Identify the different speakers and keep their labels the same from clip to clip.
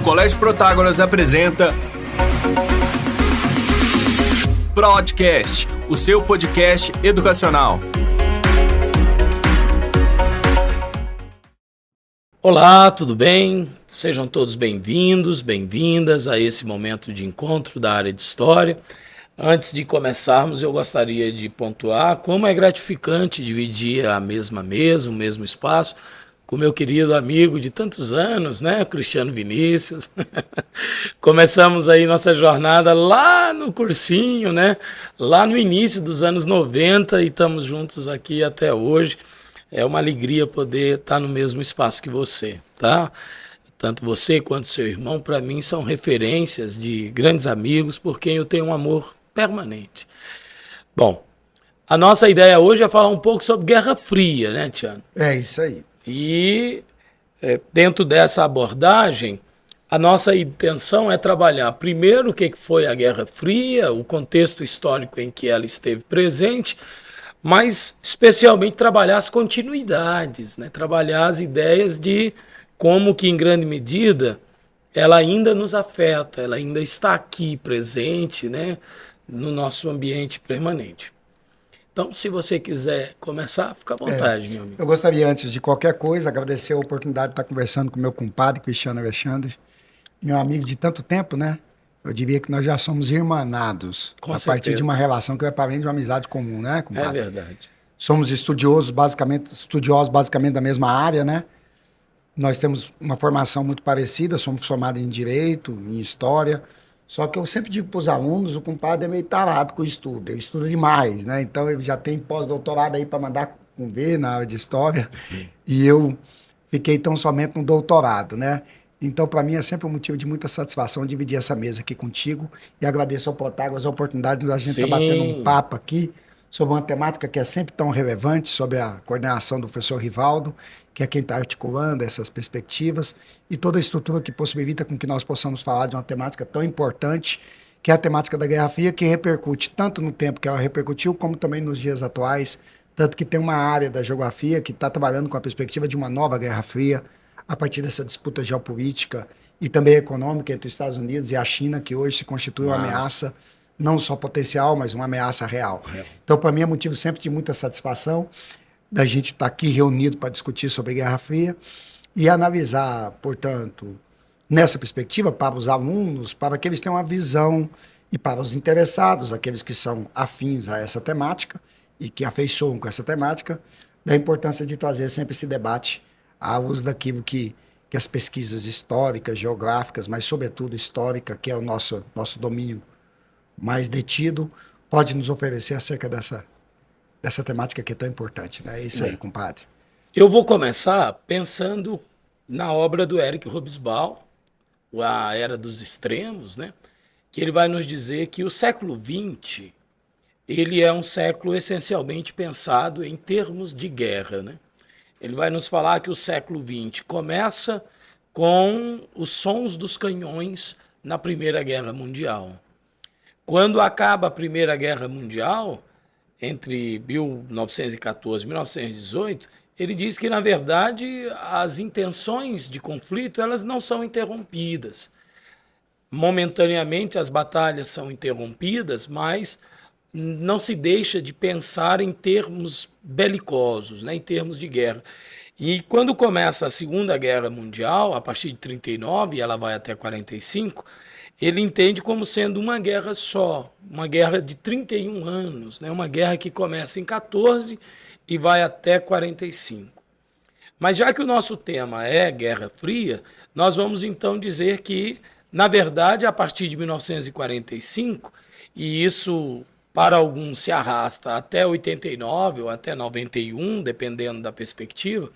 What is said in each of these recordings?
Speaker 1: Colégio Protágoras apresenta Podcast, o seu podcast educacional.
Speaker 2: Olá, tudo bem? Sejam todos bem-vindos, bem-vindas a esse momento de encontro da área de História. Antes de começarmos, eu gostaria de pontuar como é gratificante dividir a mesma mesa, o mesmo espaço, com meu querido amigo de tantos anos, né, Cristiano Vinícius. Começamos aí nossa jornada lá no cursinho, né, lá no início dos anos 90 e estamos juntos aqui até hoje. É uma alegria poder estar no mesmo espaço que você, tá? Tanto você quanto seu irmão, para mim, são referências de grandes amigos por quem eu tenho um amor permanente. Bom, a nossa ideia hoje é falar um pouco sobre Guerra Fria, né, Tiano?
Speaker 3: É isso aí.
Speaker 2: E dentro dessa abordagem, a nossa intenção é trabalhar primeiro o que foi a Guerra Fria, o contexto histórico em que ela esteve presente, mas especialmente trabalhar as continuidades, né? Trabalhar as ideias de como que, em grande medida, ela ainda nos afeta, ela ainda está aqui presente, né? No nosso ambiente permanente. Então, se você quiser começar, fica à vontade, meu amigo.
Speaker 3: Eu gostaria, antes de qualquer coisa, agradecer a oportunidade de estar conversando com meu compadre, Cristiano Alexandre, meu amigo de tanto tempo, né? Eu diria que nós já somos irmanados a partir de uma relação que vai para além de uma amizade comum, né, compadre?
Speaker 2: É verdade.
Speaker 3: Somos estudiosos basicamente da mesma área, né? Nós temos uma formação muito parecida, somos formados em Direito, em História, só que eu sempre digo para os alunos, o compadre é meio tarado com o estudo, ele estuda demais, né? Então ele já tem pós-doutorado aí para mandar ver na área de História, e eu fiquei tão somente no doutorado, né? Então, para mim, é sempre um motivo de muita satisfação dividir essa mesa aqui contigo e agradeço ao Protágoras a oportunidade de a gente estar batendo um papo aqui sobre uma temática que é sempre tão relevante, sobre a coordenação do professor Rivaldo, que é quem está articulando essas perspectivas e toda a estrutura que possibilita com que nós possamos falar de uma temática tão importante, que é a temática da Guerra Fria, que repercute tanto no tempo que ela repercutiu, como também nos dias atuais, tanto que tem uma área da geografia que está trabalhando com a perspectiva de uma nova Guerra Fria, a partir dessa disputa geopolítica e também econômica entre os Estados Unidos e a China, que hoje se constitui uma ameaça, não só potencial, mas uma ameaça real. Então, para mim, é motivo sempre de muita satisfação da gente estar aqui reunido para discutir sobre Guerra Fria e analisar, portanto, nessa perspectiva, para os alunos, para que eles tenham uma visão e para os interessados, aqueles que são afins a essa temática e que afeiçoam com essa temática, da importância de trazer sempre esse debate à luz daquilo que as pesquisas históricas, geográficas, mas sobretudo histórica, que é o nosso domínio mais detido, pode nos oferecer acerca dessa temática que é tão importante, né? É isso aí, compadre.
Speaker 2: Eu vou começar pensando na obra do Eric Hobsbawm, A Era dos Extremos, né? Que ele vai nos dizer que o século XX ele é um século essencialmente pensado em termos de guerra, né? Ele vai nos falar que o século XX começa com os sons dos canhões na Primeira Guerra Mundial. Quando acaba a Primeira Guerra Mundial, entre 1914 e 1918, ele diz que, na verdade, as intenções de conflito elas não são interrompidas. Momentaneamente, as batalhas são interrompidas, mas não se deixa de pensar em termos belicosos, né, em termos de guerra. E quando começa a Segunda Guerra Mundial, a partir de 39, e ela vai até 45, ele entende como sendo uma guerra só, uma guerra de 31 anos, né, uma guerra que começa em 14 e vai até 45. Mas já que o nosso tema é Guerra Fria, nós vamos então dizer que, na verdade, a partir de 1945, e isso para alguns se arrasta até 89 ou até 91, dependendo da perspectiva,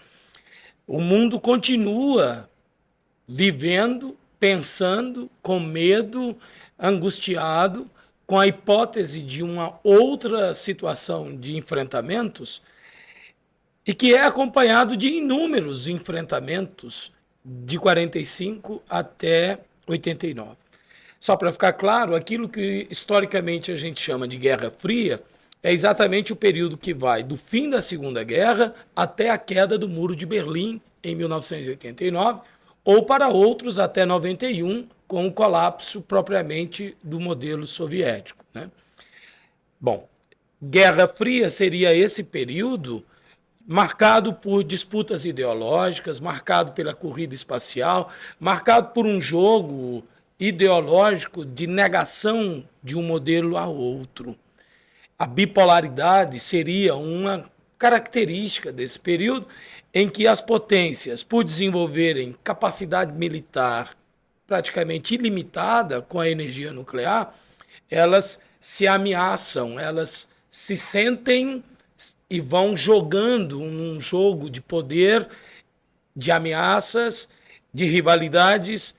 Speaker 2: o mundo continua vivendo, pensando, com medo, angustiado, com a hipótese de uma outra situação de enfrentamentos e que é acompanhado de inúmeros enfrentamentos de 45 até 89. Só para ficar claro, aquilo que historicamente a gente chama de Guerra Fria é exatamente o período que vai do fim da Segunda Guerra até a queda do Muro de Berlim em 1989, ou para outros até 91, com o colapso propriamente do modelo soviético, né? Bom, Guerra Fria seria esse período marcado por disputas ideológicas, marcado pela corrida espacial, marcado por um jogo ideológico de negação de um modelo a outro. A bipolaridade seria uma característica desse período em que as potências, por desenvolverem capacidade militar praticamente ilimitada com a energia nuclear, elas se ameaçam, elas se sentem e vão jogando um jogo de poder, de ameaças, de rivalidades,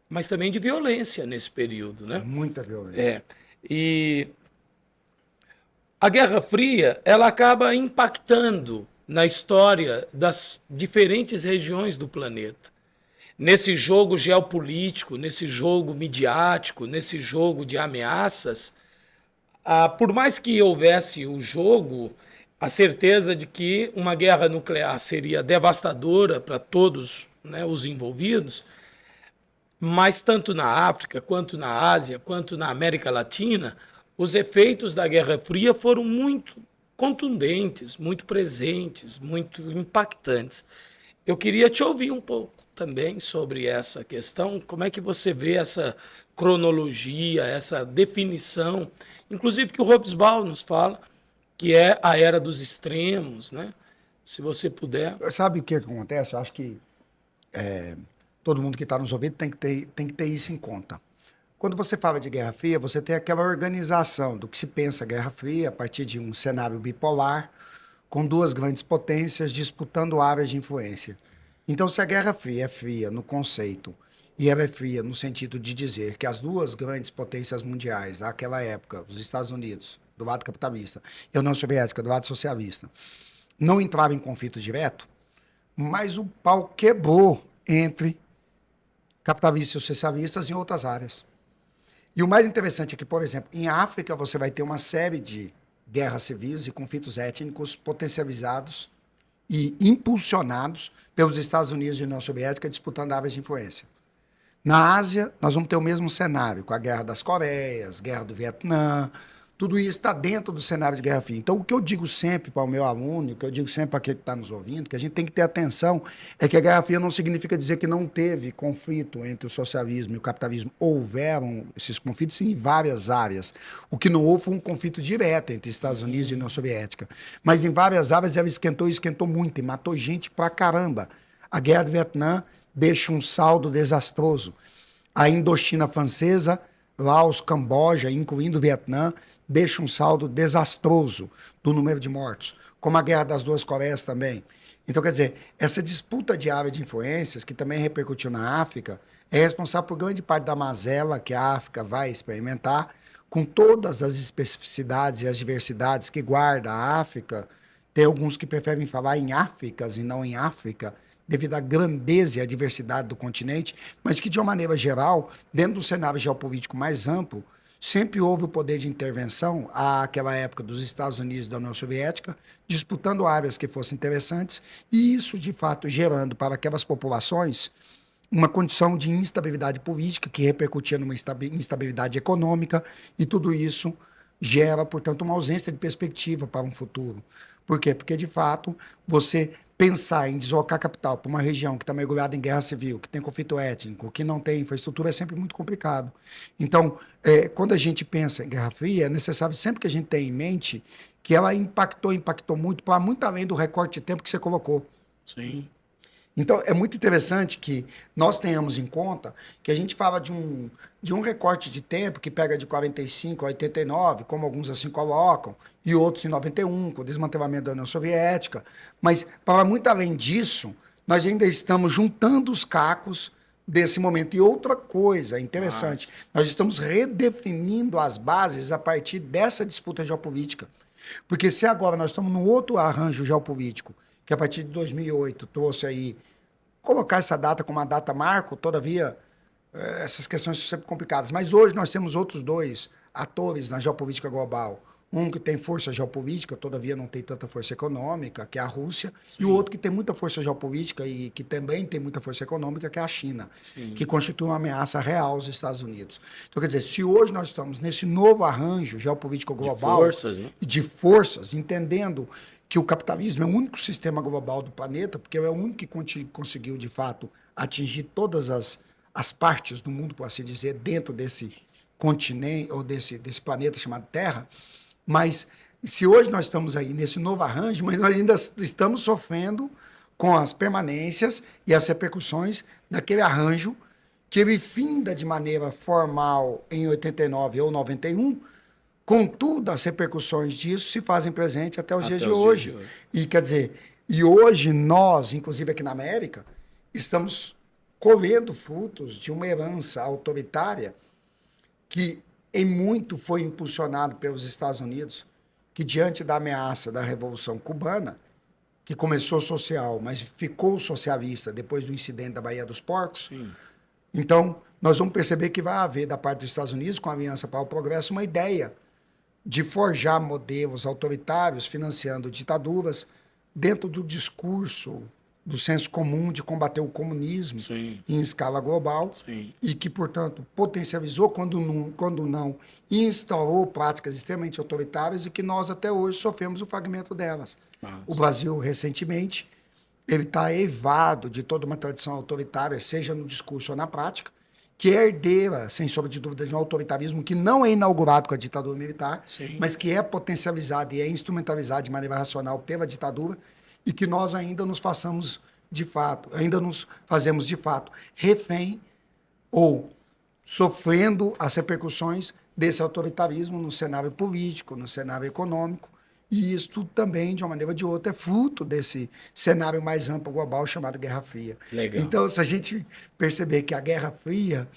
Speaker 2: mas também de violência nesse período, né?
Speaker 3: Muita violência.
Speaker 2: E a Guerra Fria, ela acaba impactando na história das diferentes regiões do planeta. Nesse jogo geopolítico, nesse jogo midiático, nesse jogo de ameaças, por mais que houvesse o jogo, a certeza de que uma guerra nuclear seria devastadora para todos, né, os envolvidos, mas tanto na África, quanto na Ásia, quanto na América Latina, os efeitos da Guerra Fria foram muito contundentes, muito presentes, muito impactantes. Eu queria te ouvir um pouco também sobre essa questão, como é que você vê essa cronologia, essa definição, inclusive que o Hobsbawm nos fala, que é a era dos extremos, né? Se você puder.
Speaker 3: Sabe o que acontece? Eu acho que todo mundo que está nos ouvindo tem que ter isso em conta. Quando você fala de Guerra Fria, você tem aquela organização do que se pensa Guerra Fria a partir de um cenário bipolar, com duas grandes potências disputando áreas de influência. Então, se a Guerra Fria é fria no conceito e ela é fria no sentido de dizer que as duas grandes potências mundiais, naquela época, os Estados Unidos, do lado capitalista, e a União Soviética, do lado socialista, não entravam em conflito direto, mas o pau quebrou entre capitalistas e socialistas em outras áreas. E o mais interessante é que, por exemplo, em África você vai ter uma série de guerras civis e conflitos étnicos potencializados e impulsionados pelos Estados Unidos e União Soviética disputando áreas de influência. Na Ásia, nós vamos ter o mesmo cenário, com a Guerra das Coreias, Guerra do Vietnã, tudo isso está dentro do cenário de Guerra Fria. Então, o que eu digo sempre para o meu aluno, o que eu digo sempre para quem está nos ouvindo, que a gente tem que ter atenção, é que a Guerra Fria não significa dizer que não teve conflito entre o socialismo e o capitalismo. Houveram esses conflitos em várias áreas. O que não houve foi um conflito direto entre Estados Unidos e União Soviética. Mas em várias áreas ela esquentou muito e matou gente pra caramba. A Guerra do Vietnã deixa um saldo desastroso. A Indochina francesa, Laos, Camboja, incluindo o Vietnã, deixa um saldo desastroso do número de mortos, como a Guerra das Duas Coreias também. Então, quer dizer, essa disputa de área de influências, que também repercutiu na África, é responsável por grande parte da mazela que a África vai experimentar, com todas as especificidades e as diversidades que guarda a África. Tem alguns que preferem falar em Áfricas e não em África, devido à grandeza e à diversidade do continente, mas que, de uma maneira geral, dentro do cenário geopolítico mais amplo, sempre houve o poder de intervenção, àquela época dos Estados Unidos e da União Soviética, disputando áreas que fossem interessantes, e isso, de fato, gerando para aquelas populações uma condição de instabilidade política que repercutia numa instabilidade econômica, e tudo isso gera, portanto, uma ausência de perspectiva para um futuro. Por quê? Porque, de fato, você pensar em deslocar capital para uma região que está mergulhada em guerra civil, que tem conflito étnico, que não tem infraestrutura, é sempre muito complicado. Então, quando a gente pensa em Guerra Fria, é necessário sempre que a gente tenha em mente que ela impactou muito, para muito além do recorte de tempo que você colocou.
Speaker 2: Sim.
Speaker 3: Então, é muito interessante que nós tenhamos em conta que a gente fala de um recorte de tempo que pega de 45 a 89, como alguns assim colocam, e outros em 91, com o desmantelamento da União Soviética. Mas, para muito além disso, nós ainda estamos juntando os cacos desse momento. E outra coisa interessante, nós estamos redefinindo as bases a partir dessa disputa geopolítica. Porque se agora nós estamos num outro arranjo geopolítico, que a partir de 2008 trouxe aí, colocar essa data como uma data marco, todavia, essas questões são sempre complicadas. Mas hoje nós temos outros dois atores na geopolítica global. Um que tem força geopolítica, todavia não tem tanta força econômica, que é a Rússia, e o outro que tem muita força geopolítica e que também tem muita força econômica, que é a China, que constitui uma ameaça real aos Estados Unidos. Então, quer dizer, se hoje nós estamos nesse novo arranjo geopolítico global, de forças, entendendo que o capitalismo é o único sistema global do planeta, porque é o único que conseguiu, de fato, atingir todas as partes do mundo, por assim dizer, dentro desse continente ou desse planeta chamado Terra. Mas se hoje nós estamos aí nesse novo arranjo, mas nós ainda estamos sofrendo com as permanências e as repercussões daquele arranjo que ele finda de maneira formal em 89 ou 91, contudo, as repercussões disso se fazem presente até os dias de hoje. E quer dizer, e hoje nós, inclusive aqui na América, estamos colhendo frutos de uma herança autoritária que em muito foi impulsionado pelos Estados Unidos, que diante da ameaça da Revolução Cubana, que começou social, mas ficou socialista depois do incidente da Baía dos Porcos, então nós vamos perceber que vai haver da parte dos Estados Unidos, com a Aliança para o Progresso, uma ideia de forjar modelos autoritários, financiando ditaduras, dentro do discurso do senso comum de combater o comunismo em escala global e que, portanto, potencializou, quando não, instaurou práticas extremamente autoritárias e que nós até hoje sofremos o fragmento delas. O Brasil, recentemente, ele está eivado de toda uma tradição autoritária, seja no discurso ou na prática, que é herdeira, sem sombra de dúvida, de um autoritarismo que não é inaugurado com a ditadura militar, mas que é potencializado e é instrumentalizado de maneira racional pela ditadura, e que nós ainda nos fazemos de fato refém ou sofrendo as repercussões desse autoritarismo no cenário político, no cenário econômico, e isso tudo também, de uma maneira ou de outra, é fruto desse cenário mais amplo global chamado Guerra Fria. Então, se a gente perceber que a Guerra Fria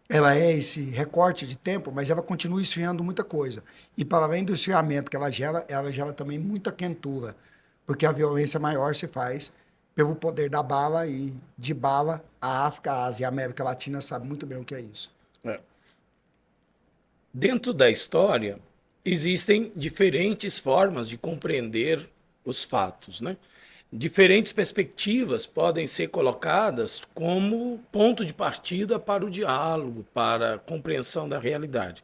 Speaker 3: ela é esse recorte de tempo, mas ela continua esfriando muita coisa. E para além do esfriamento que ela gera também muita quentura, porque a violência maior se faz pelo poder da bala, e de bala a África, a Ásia e a América Latina sabem muito bem o que é isso.
Speaker 2: Dentro da história, existem diferentes formas de compreender os fatos, né? Diferentes perspectivas podem ser colocadas como ponto de partida para o diálogo, para a compreensão da realidade.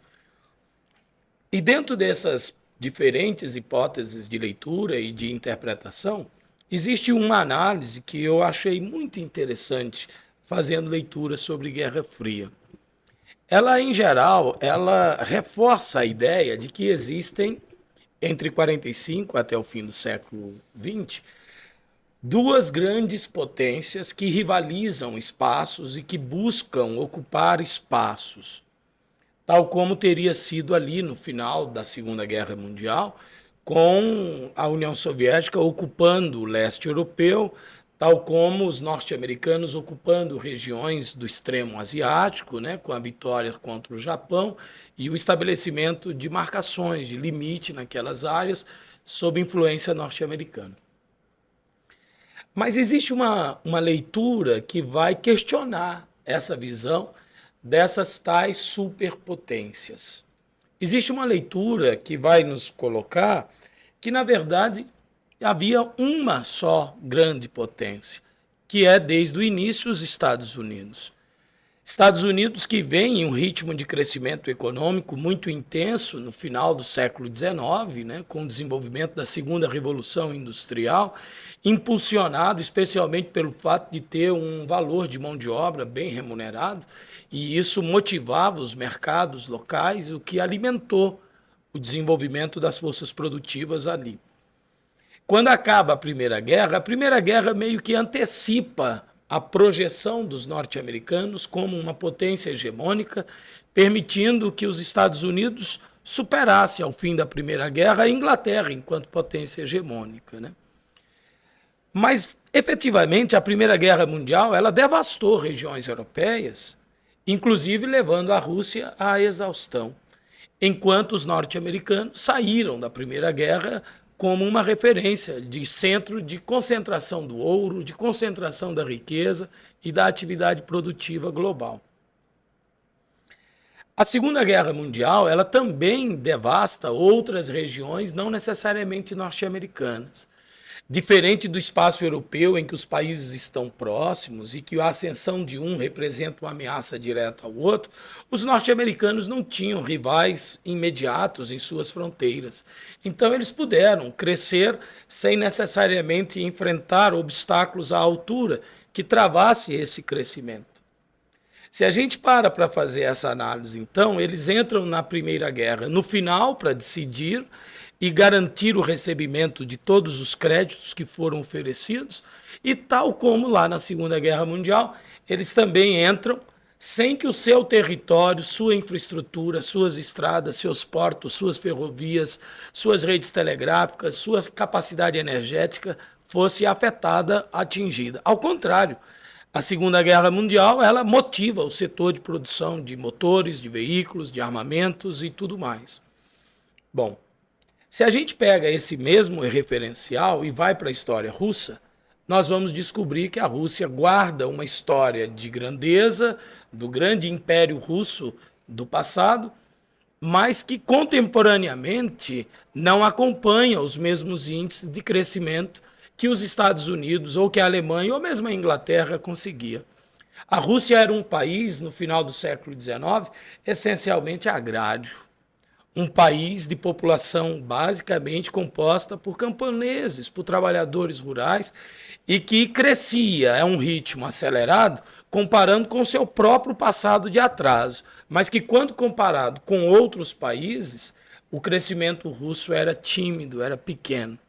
Speaker 2: E dentro dessas diferentes hipóteses de leitura e de interpretação, existe uma análise que eu achei muito interessante fazendo leitura sobre Guerra Fria. Ela, em geral, ela reforça a ideia de que existem, entre 45 até o fim do século XX, duas grandes potências que rivalizam espaços e que buscam ocupar espaços, tal como teria sido ali no final da Segunda Guerra Mundial, com a União Soviética ocupando o leste europeu, tal como os norte-americanos ocupando regiões do extremo asiático, né, com a vitória contra o Japão e o estabelecimento de marcações de limite naquelas áreas sob influência norte-americana. Mas existe uma leitura que vai questionar essa visão dessas tais superpotências. Existe uma leitura que vai nos colocar que, na verdade, havia uma só grande potência, que é, desde o início, os Estados Unidos. Estados Unidos que vem em um ritmo de crescimento econômico muito intenso no final do século XIX, né, com o desenvolvimento da segunda revolução industrial, impulsionado especialmente pelo fato de ter um valor de mão de obra bem remunerado, e isso motivava os mercados locais, o que alimentou o desenvolvimento das forças produtivas ali. Quando acaba a Primeira Guerra meio que antecipa a projeção dos norte-americanos como uma potência hegemônica, permitindo que os Estados Unidos superassem, ao fim da Primeira Guerra, a Inglaterra enquanto potência hegemônica, né? Mas, efetivamente, a Primeira Guerra Mundial ela devastou regiões europeias, inclusive levando a Rússia à exaustão, enquanto os norte-americanos saíram da Primeira Guerra como uma referência de centro de concentração do ouro, de concentração da riqueza e da atividade produtiva global. A Segunda Guerra Mundial, ela também devasta outras regiões, não necessariamente norte-americanas. Diferente do espaço europeu, em que os países estão próximos e que a ascensão de um representa uma ameaça direta ao outro, os norte-americanos não tinham rivais imediatos em suas fronteiras. Então, eles puderam crescer sem necessariamente enfrentar obstáculos à altura que travasse esse crescimento. Se a gente para fazer essa análise, então, eles entram na Primeira Guerra no final para decidir e garantir o recebimento de todos os créditos que foram oferecidos, e tal como lá na Segunda Guerra Mundial, eles também entram sem que o seu território, sua infraestrutura, suas estradas, seus portos, suas ferrovias, suas redes telegráficas, sua capacidade energética fosse afetada, atingida. Ao contrário, a Segunda Guerra Mundial, ela motiva o setor de produção de motores, de veículos, de armamentos e tudo mais. Bom, se a gente pega esse mesmo referencial e vai para a história russa, nós vamos descobrir que a Rússia guarda uma história de grandeza do grande império russo do passado, mas que contemporaneamente não acompanha os mesmos índices de crescimento que os Estados Unidos, ou que a Alemanha, ou mesmo a Inglaterra conseguia. A Rússia era um país, no final do século XIX, essencialmente agrário. Um país de população basicamente composta por camponeses, por trabalhadores rurais, e que crescia a um ritmo acelerado, comparando com o seu próprio passado de atraso, mas que, quando comparado com outros países, o crescimento russo era tímido, era pequeno.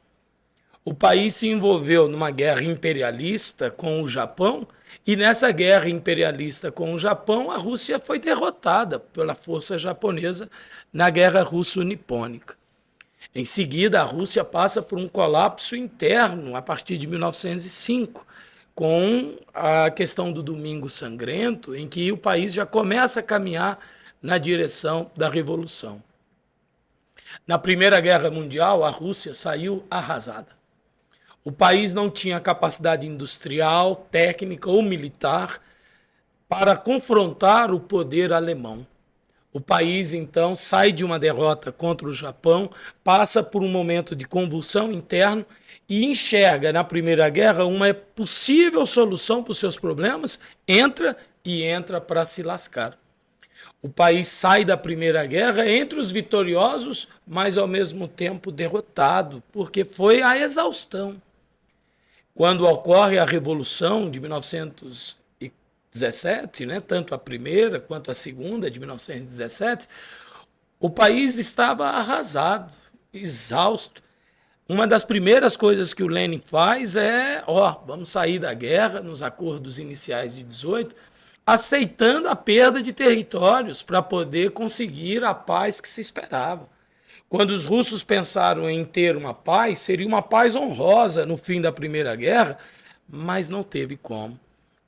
Speaker 2: O país se envolveu numa guerra imperialista com o Japão, e nessa guerra imperialista com o Japão, a Rússia foi derrotada pela força japonesa na Guerra Russo-Nipônica. Em seguida, a Rússia passa por um colapso interno a partir de 1905, com a questão do Domingo Sangrento, em que o país já começa a caminhar na direção da Revolução. Na Primeira Guerra Mundial, a Rússia saiu arrasada. O país não tinha capacidade industrial, técnica ou militar para confrontar o poder alemão. O país, então, sai de uma derrota contra o Japão, passa por um momento de convulsão interna e enxerga na Primeira Guerra uma possível solução para os seus problemas, entra para se lascar. O país sai da Primeira Guerra entre os vitoriosos, mas ao mesmo tempo derrotado, porque foi a exaustão. Quando ocorre a Revolução de 1917, tanto a primeira quanto a segunda de 1917, o país estava arrasado, exausto. Uma das primeiras coisas que o Lenin faz é, vamos sair da guerra, nos acordos iniciais de 18, aceitando a perda de territórios para poder conseguir a paz que se esperava. Quando os russos pensaram em ter uma paz, seria uma paz honrosa no fim da Primeira Guerra, mas não teve como.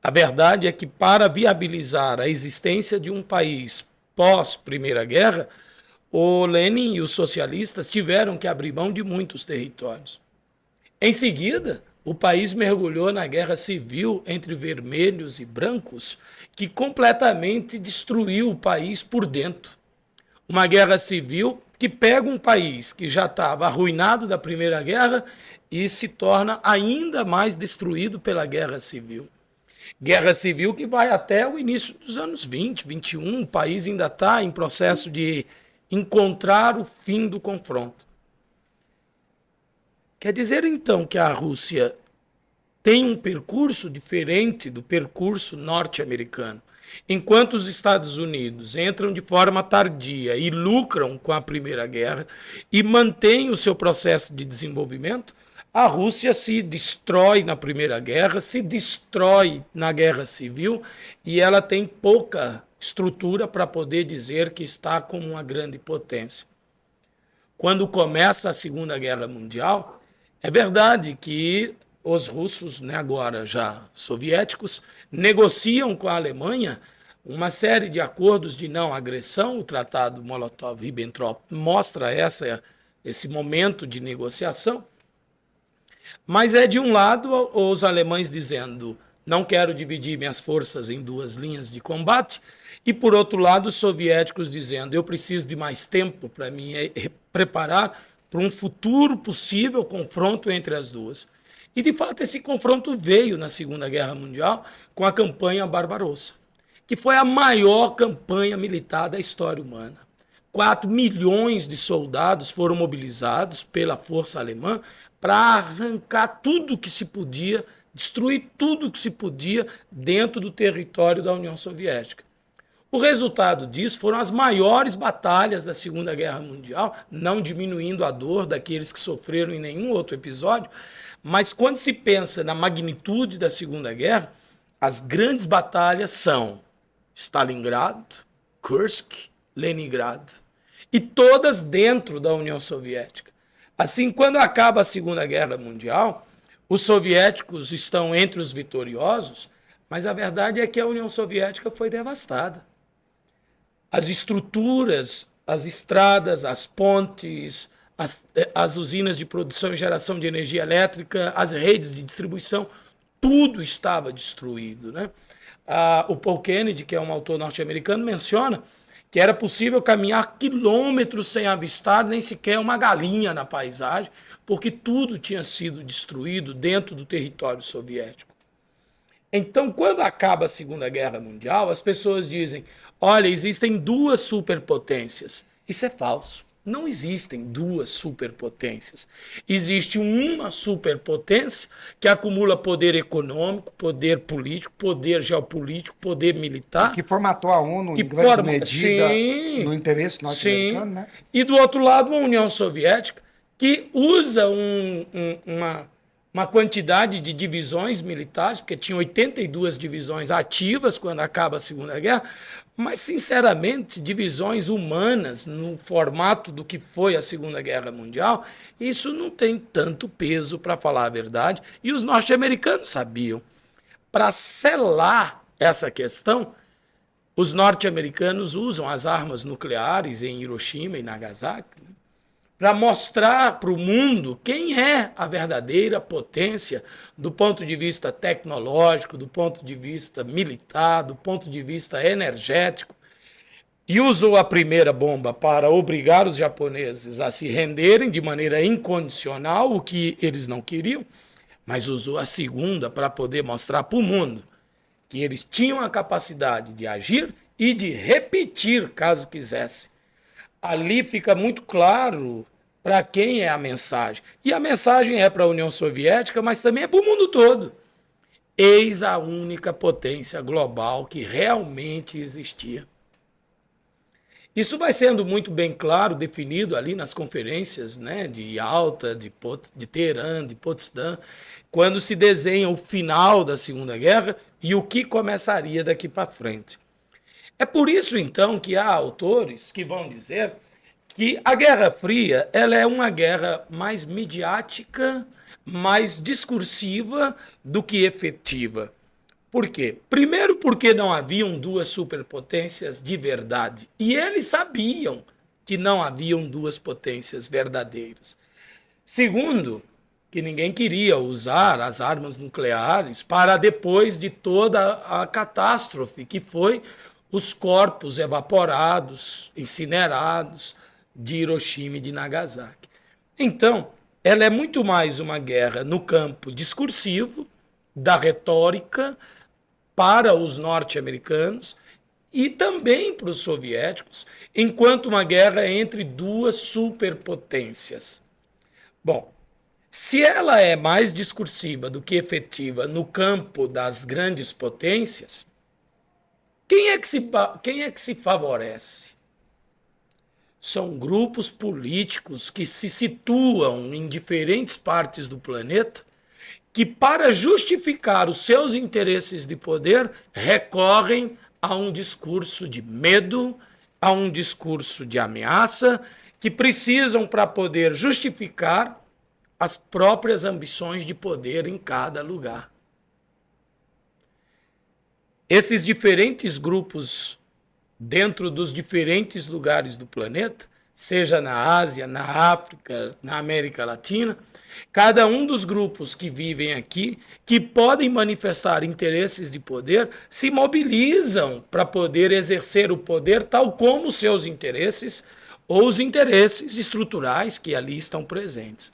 Speaker 2: A verdade é que, para viabilizar a existência de um país pós-Primeira Guerra, o Lenin e os socialistas tiveram que abrir mão de muitos territórios. Em seguida, o país mergulhou na guerra civil entre vermelhos e brancos, que completamente destruiu o país por dentro. Uma guerra civil que pega um país que já estava arruinado da Primeira Guerra e se torna ainda mais destruído pela Guerra Civil. Guerra Civil que vai até o início dos anos 20, 21, o país ainda está em processo de encontrar o fim do confronto. Quer dizer, então, que a Rússia tem um percurso diferente do percurso norte-americano. Enquanto os Estados Unidos entram de forma tardia e lucram com a Primeira Guerra e mantêm o seu processo de desenvolvimento, a Rússia se destrói na Primeira Guerra, se destrói na Guerra Civil e ela tem pouca estrutura para poder dizer que está como uma grande potência. Quando começa a Segunda Guerra Mundial, é verdade que os russos, agora já soviéticos, negociam com a Alemanha uma série de acordos de não agressão. O Tratado Molotov-Ribbentrop mostra esse momento de negociação. Mas é, de um lado, os alemães dizendo não quero dividir minhas forças em duas linhas de combate, e por outro lado os soviéticos dizendo, eu preciso de mais tempo para me preparar para um futuro possível confronto entre as duas. E de fato esse confronto veio na Segunda Guerra Mundial com a campanha Barbarossa, que foi a maior campanha militar da história humana. 4 milhões de soldados foram mobilizados pela força alemã para arrancar tudo que se podia, destruir tudo que se podia dentro do território da União Soviética. O resultado disso foram as maiores batalhas da Segunda Guerra Mundial, não diminuindo a dor daqueles que sofreram em nenhum outro episódio, mas quando se pensa na magnitude da Segunda Guerra, as grandes batalhas são Stalingrado, Kursk, Leningrado, e todas dentro da União Soviética. Assim, quando acaba a Segunda Guerra Mundial, os soviéticos estão entre os vitoriosos, mas a verdade é que a União Soviética foi devastada. As estruturas, as estradas, as pontes, as usinas de produção e geração de energia elétrica, as redes de distribuição, tudo estava destruído, né? O Paul Kennedy, que é um autor norte-americano, menciona que era possível caminhar quilômetros sem avistar nem sequer uma galinha na paisagem, porque tudo tinha sido destruído dentro do território soviético. Então, quando acaba a Segunda Guerra Mundial, as pessoas dizem, olha, existem duas superpotências. Isso é falso. Não existem duas superpotências. Existe uma superpotência que acumula poder econômico, poder político, poder geopolítico, poder militar.
Speaker 3: Que formatou a ONU
Speaker 2: que
Speaker 3: em grande
Speaker 2: forma,
Speaker 3: medida
Speaker 2: sim,
Speaker 3: no interesse norte-americano, né?
Speaker 2: E do outro lado, a União Soviética, que usa uma quantidade de divisões militares, porque tinha 82 divisões ativas quando acaba a Segunda Guerra, mas, sinceramente, divisões humanas no formato do que foi a Segunda Guerra Mundial, isso não tem tanto peso, para falar a verdade, e os norte-americanos sabiam. Para selar essa questão, os norte-americanos usam as armas nucleares em Hiroshima e Nagasaki, né, para mostrar para o mundo quem é a verdadeira potência do ponto de vista tecnológico, do ponto de vista militar, do ponto de vista energético. E usou a primeira bomba para obrigar os japoneses a se renderem de maneira incondicional, o que eles não queriam, mas usou a segunda para poder mostrar para o mundo que eles tinham a capacidade de agir e de repetir, caso quisesse. Ali fica muito claro para quem é a mensagem. E a mensagem é para a União Soviética, mas também é para o mundo todo. Eis a única potência global que realmente existia. Isso vai sendo muito bem claro, definido ali nas conferências, né, de Yalta, de Teherã, de Potsdam, quando se desenha o final da Segunda Guerra e o que começaria daqui para frente. É por isso, então, que há autores que vão dizer que a Guerra Fria ela é uma guerra mais midiática, mais discursiva do que efetiva. Por quê? Primeiro, porque não haviam duas superpotências de verdade. E eles sabiam que não haviam duas potências verdadeiras. Segundo, que ninguém queria usar as armas nucleares para depois de toda a catástrofe que foi os corpos evaporados, incinerados de Hiroshima e de Nagasaki. Então, ela é muito mais uma guerra no campo discursivo, da retórica, para os norte-americanos e também para os soviéticos, enquanto uma guerra entre duas superpotências. Bom, se ela é mais discursiva do que efetiva no campo das grandes potências, quem é que se favorece? São grupos políticos que se situam em diferentes partes do planeta que, para justificar os seus interesses de poder, recorrem a um discurso de medo, a um discurso de ameaça, que precisam para poder justificar as próprias ambições de poder em cada lugar. Esses diferentes grupos, dentro dos diferentes lugares do planeta, seja na Ásia, na África, na América Latina, cada um dos grupos que vivem aqui, que podem manifestar interesses de poder, se mobilizam para poder exercer o poder tal como seus interesses ou os interesses estruturais que ali estão presentes.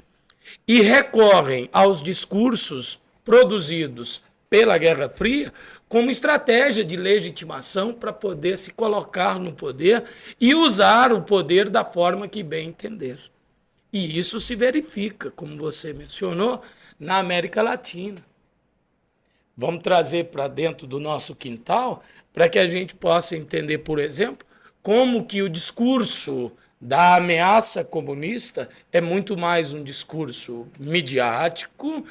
Speaker 2: E recorrem aos discursos produzidos pela Guerra Fria como estratégia de legitimação para poder se colocar no poder e usar o poder da forma que bem entender. E isso se verifica, como você mencionou, na América Latina. Vamos trazer para dentro do nosso quintal para que a gente possa entender, por exemplo, como que o discurso da ameaça comunista é muito mais um discurso midiático,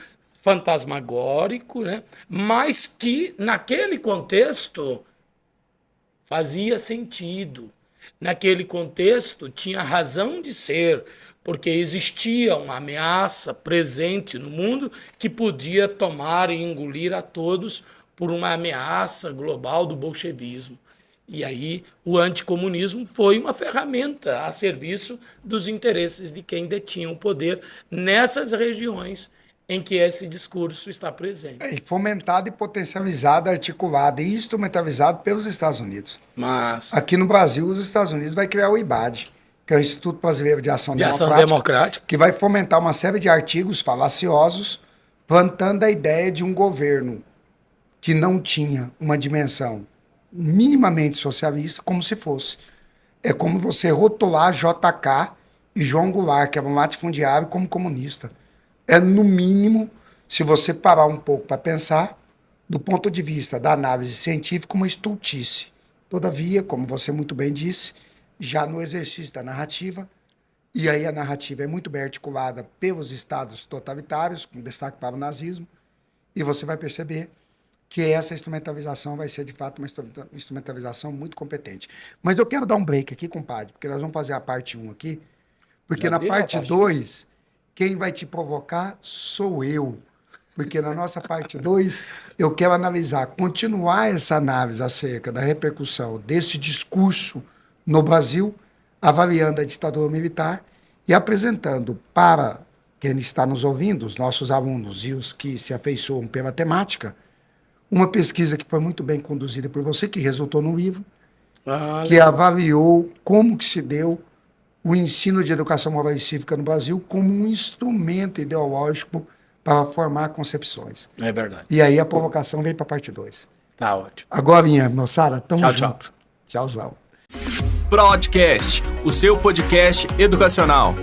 Speaker 2: fantasmagórico, né? Mas que, naquele contexto, fazia sentido. Naquele contexto, tinha razão de ser, porque existia uma ameaça presente no mundo que podia tomar e engolir a todos por uma ameaça global do bolchevismo. E aí o anticomunismo foi uma ferramenta a serviço dos interesses de quem detinha o poder nessas regiões em que esse discurso está presente.
Speaker 3: E fomentado e potencializado, articulado e instrumentalizado pelos Estados Unidos.
Speaker 2: Mas
Speaker 3: Aqui no Brasil, os Estados Unidos vai criar o IBAD, que é o Instituto Brasileiro de Ação Democrática, que vai fomentar uma série de artigos falaciosos, plantando a ideia de um governo que não tinha uma dimensão minimamente socialista, como se fosse. É como você rotular JK e João Goulart, que era um latifundiário, como comunista. É, no mínimo, se você parar um pouco para pensar, do ponto de vista da análise científica, uma estultice. Todavia, como você muito bem disse, já no exercício da narrativa, e aí a narrativa é muito bem articulada pelos estados totalitários, com destaque para o nazismo, e você vai perceber que essa instrumentalização vai ser, de fato, uma instrumentalização muito competente. Mas eu quero dar um break aqui, compadre, porque nós vamos fazer a parte 1 aqui, porque já na parte 2... quem vai te provocar sou eu. Porque na nossa parte 2, eu quero analisar, continuar essa análise acerca da repercussão desse discurso no Brasil, avaliando a ditadura militar e apresentando para quem está nos ouvindo, os nossos alunos e os que se afeiçoam pela temática, uma pesquisa que foi muito bem conduzida por você, que resultou no livro, que avaliou como que se deu o ensino de educação moral e cívica no Brasil como um instrumento ideológico para formar concepções.
Speaker 2: É verdade.
Speaker 3: E aí a provocação vem para a parte 2.
Speaker 2: Tá ótimo.
Speaker 3: Agora, moçada, tamo
Speaker 2: Tchau,
Speaker 3: junto. Tchauzão.
Speaker 1: Podcast, o seu podcast educacional.